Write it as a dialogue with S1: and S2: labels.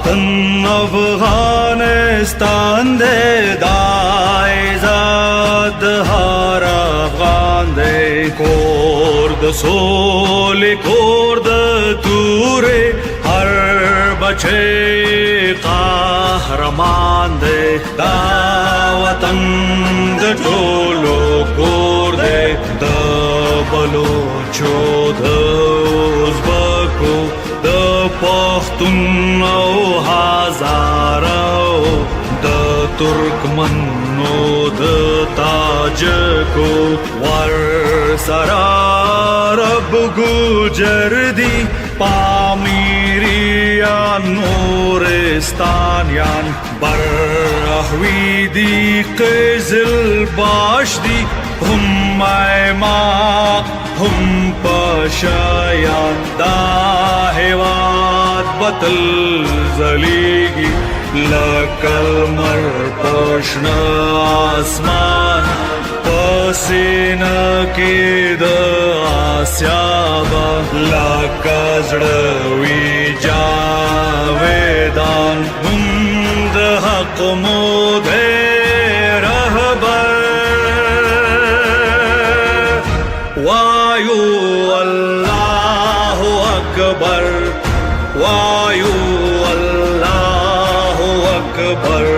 S1: वतन अफगानिस्तान दे दाइज़ाद हर अफगान दे कोर्द सोले कोर्द तूरे हर बचे कहरमान दे दा वतन द टोलो कोर दे द बलोचो द उज़्बको द पख्तून او هزارو د ترکمنو د تاجکو ور سرا رب گوجر دی پامیریان نورستانیان برحوی دی قزل باش دی هم ایماق هم پشایان دا هواد بطل زلیگی لکل مر پشن آسمان پسین کی د آسیابا لکزڑوی جاویدان مند حق مودے وایو اللہ اکبر وایو اللہ اکبر